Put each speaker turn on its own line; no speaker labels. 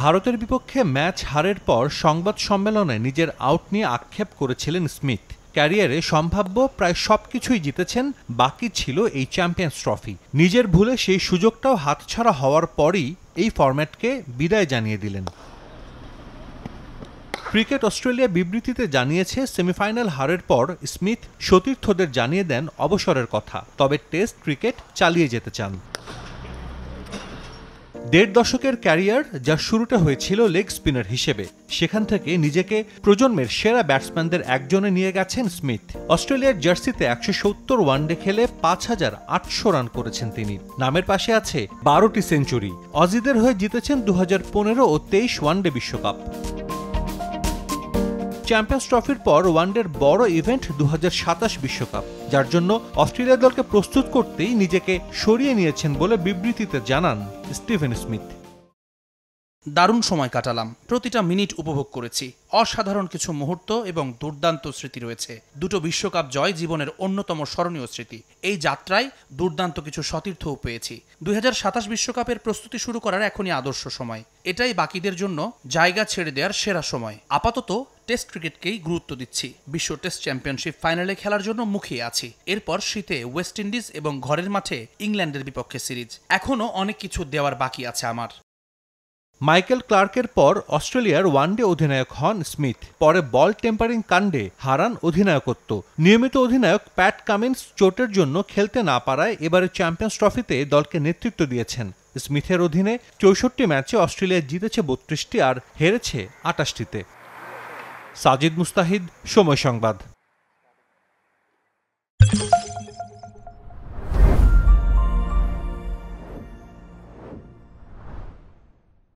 ভারতের বিপক্ষে ম্যাচ হারের পর সংবাদ সম্মেলনে নিজের আউট নিয়ে আক্ষেপ করেছিলেন স্মিথ। ক্যারিয়ারে সম্ভাব্য প্রায় সবকিছুই জিতেছেন, বাকি ছিল এই চ্যাম্পিয়ন্স ট্রফি। নিজের ভুলে সেই সুযোগটাও হাতছাড়া হওয়ার পরই এই ফরম্যাটকে বিদায় জানিয়ে দিলেন। ক্রিকেট অস্ট্রেলিয়া বিবৃতিতে জানিয়েছে, সেমিফাইনাল হারের পর স্মিথ সতীর্থদের জানিয়ে দেন অবসরের কথা, তবে টেস্ট ক্রিকেট চালিয়ে যেতে চান। ১.৫ দশকের ক্যারিয়ার, যার শুরুটা হয়েছিল লেগ স্পিনার হিসেবে, সেখান থেকে নিজেকে প্রজন্মের সেরা ব্যাটসম্যানদের একজনে নিয়ে গেছেন স্মিথ। অস্ট্রেলিয়ার জার্সিতে ১৭০ ওয়ানডে খেলে ৫,৮০০ রান করেছেন তিনি। নামের পাশে আছে ১২টি সেঞ্চুরি। অজিদের হয়ে জিতেছেন ২০১৫ ও ২৩ ওয়ানডে বিশ্বকাপ। চ্যাম্পিয়ন্স ট্রফির পর ওয়ানডের বড় ইভেন্ট ২০২৭ বিশ্বকাপ, যার জন্য অস্ট্রেলিয়া দলকে প্রস্তুত করতেই নিজেকে সরিয়ে নিয়েছেন বলে বিবৃতিতে জানান স্টিভেন স্মিথ।
দারুণ সময় কাটালাম, প্রতিটা মিনিট উপভোগ করেছি। অসাধারণ কিছু মুহূর্ত এবং দুর্দান্ত স্মৃতি রয়েছে। দুটো বিশ্বকাপ জয় জীবনের অন্যতম স্মরণীয় স্মৃতি। এই যাত্রায় দুর্দান্ত কিছু সতীর্থও পেয়েছি। ২০২৭ বিশ্বকাপের প্রস্তুতি শুরু করার এখনই আদর্শ সময়। এটাই বাকিদের জন্য জায়গা ছেড়ে দেওয়ার সেরা সময়। আপাতত টেস্ট ক্রিকেটকেই গুরুত্ব দিচ্ছি। বিশ্ব টেস্ট চ্যাম্পিয়নশিপ ফাইনালে খেলার জন্য মুখিয়ে আছি। এরপর শীতে ওয়েস্ট ইন্ডিজ এবং ঘরের মাঠে ইংল্যান্ডের বিপক্ষে সিরিজ। এখনও অনেক কিছু দেওয়ার বাকি আছে আমার।
মাইকেল ক্লার্কের পর অস্ট্রেলিয়ার ওয়ানডে অধিনায়ক হন স্মিথ। পরে বল টেম্পারিং কাণ্ডে হারান অধিনায়কত্ব। নিয়মিত অধিনায়ক প্যাট কামিন্স চোটের জন্য খেলতে না পারায় এবারে চ্যাম্পিয়ন্স ট্রফিতে দলকে নেতৃত্ব দিয়েছেন। স্মিথের অধীনে ৬৪ ম্যাচে অস্ট্রেলিয়া জিতেছে ৩২টি আর হেরেছে ২৮টিতে। সাজিদ মুস্তাহিদ, সময় সংবাদ।